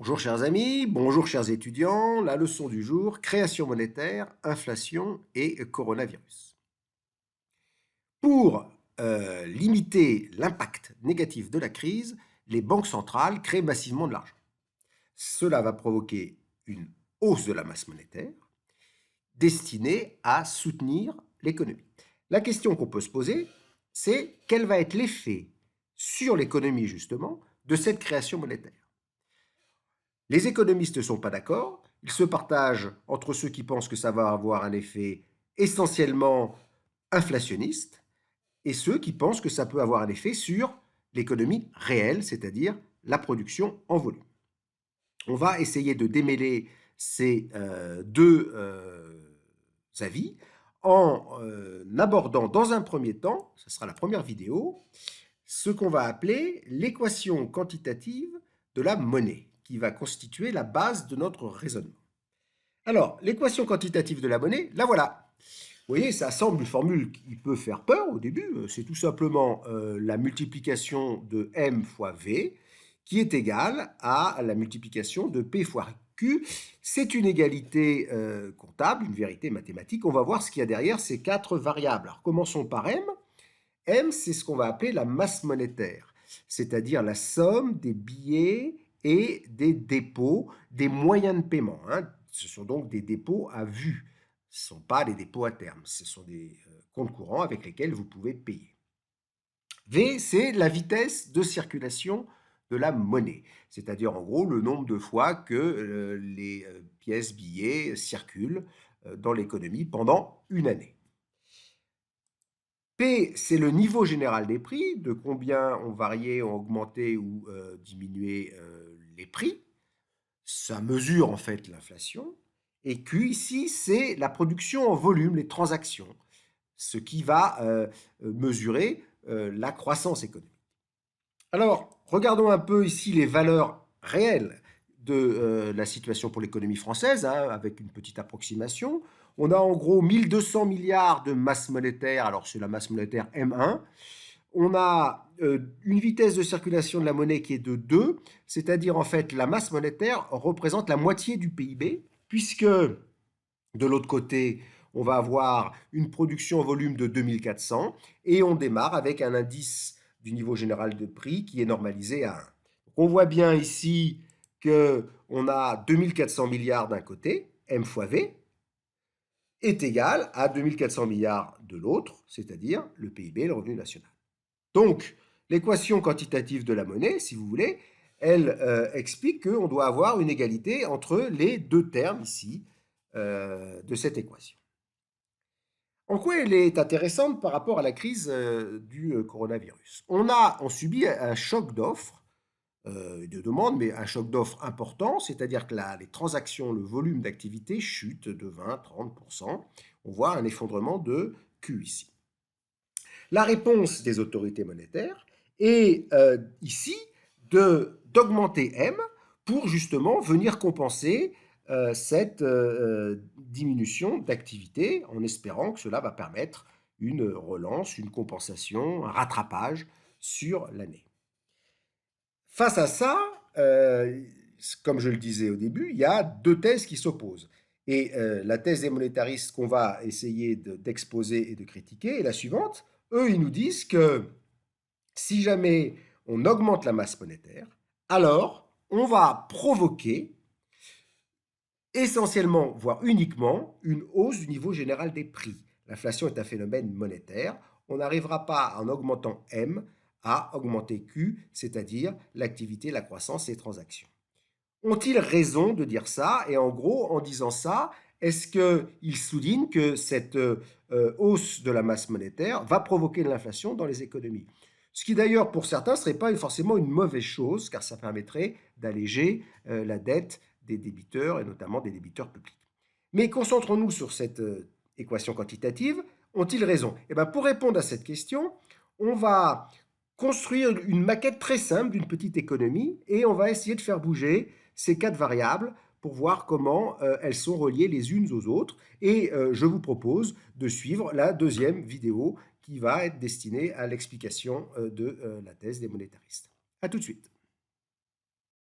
Bonjour chers amis, bonjour chers étudiants, la leçon du jour, création monétaire, inflation et coronavirus. Pour limiter l'impact négatif de la crise, les banques centrales créent massivement de l'argent. Cela va provoquer une hausse de la masse monétaire destinée à soutenir l'économie. La question qu'on peut se poser, c'est quel va être l'effet sur l'économie justement de cette création monétaire. Les économistes ne sont pas d'accord. Ils se partagent entre ceux qui pensent que ça va avoir un effet essentiellement inflationniste et ceux qui pensent que ça peut avoir un effet sur l'économie réelle, c'est-à-dire la production en volume. On va essayer de démêler ces deux avis en abordant dans un premier temps, ce sera la première vidéo, ce qu'on va appeler l'équation quantitative de la monnaie, qui va constituer la base de notre raisonnement. Alors, l'équation quantitative de la monnaie, la voilà. Vous voyez, ça semble une formule qui peut faire peur au début. C'est tout simplement la multiplication de m fois v qui est égale à la multiplication de p fois q. C'est une égalité comptable, une vérité mathématique. On va voir ce qu'il y a derrière ces quatre variables. Alors, commençons par m. M, c'est ce qu'on va appeler la masse monétaire, c'est-à-dire la somme des billets et des dépôts, des moyens de paiement. Ce sont donc des dépôts à vue. Ce ne sont pas des dépôts à terme. Ce sont des comptes courants avec lesquels vous pouvez payer. V, c'est la vitesse de circulation de la monnaie, c'est-à-dire en gros le nombre de fois que les pièces, billets circulent dans l'économie pendant une année. P, c'est le niveau général des prix, de combien ont varié, ont augmenté ou diminué les prix. Ça mesure en fait l'inflation. Et Q, ici, c'est la production en volume, les transactions, ce qui va mesurer la croissance économique. Alors, regardons un peu ici les valeurs réelles de la situation pour l'économie française, avec une petite approximation. On a en gros 1200 milliards de masse monétaire, alors c'est la masse monétaire M1. On a une vitesse de circulation de la monnaie qui est de 2, c'est-à-dire en fait la masse monétaire représente la moitié du PIB, puisque de l'autre côté, on va avoir une production en volume de 2400 et on démarre avec un indice du niveau général de prix qui est normalisé à 1. On voit bien ici qu'on a 2400 milliards d'un côté, M fois V, est égal à 2400 milliards de l'autre, c'est-à-dire le PIB, le revenu national. Donc, l'équation quantitative de la monnaie, si vous voulez, elle explique qu'on doit avoir une égalité entre les deux termes ici de cette équation. En quoi elle est intéressante par rapport à la crise du coronavirus? On subit un choc d'offres et de demandes, mais un choc d'offres important, c'est-à-dire que les transactions, le volume d'activité chute de 20-30%. On voit un effondrement de Q ici. La réponse des autorités monétaires est ici d'augmenter M pour justement venir compenser cette diminution d'activité en espérant que cela va permettre une relance, une compensation, un rattrapage sur l'année. Face à ça, comme je le disais au début, il y a deux thèses qui s'opposent. Et la thèse des monétaristes qu'on va essayer d'exposer et de critiquer est la suivante. Eux, ils nous disent que si jamais on augmente la masse monétaire, alors on va provoquer essentiellement, voire uniquement, une hausse du niveau général des prix. L'inflation est un phénomène monétaire. On n'arrivera pas, en augmentant M, à augmenter Q, c'est-à-dire l'activité, la croissance et les transactions. Ont-ils raison de dire ça? Et en gros, en disant ça, est-ce qu'ils soulignent que cette hausse de la masse monétaire va provoquer de l'inflation dans les économies? Ce qui d'ailleurs, pour certains, ne serait pas forcément une mauvaise chose, car ça permettrait d'alléger la dette des débiteurs, et notamment des débiteurs publics. Mais concentrons-nous sur cette équation quantitative. Ont-ils raison? Eh bien, pour répondre à cette question, on va construire une maquette très simple d'une petite économie et on va essayer de faire bouger ces quatre variables pour voir comment elles sont reliées les unes aux autres. Et je vous propose de suivre la deuxième vidéo qui va être destinée à l'explication de la thèse des monétaristes. A tout de suite.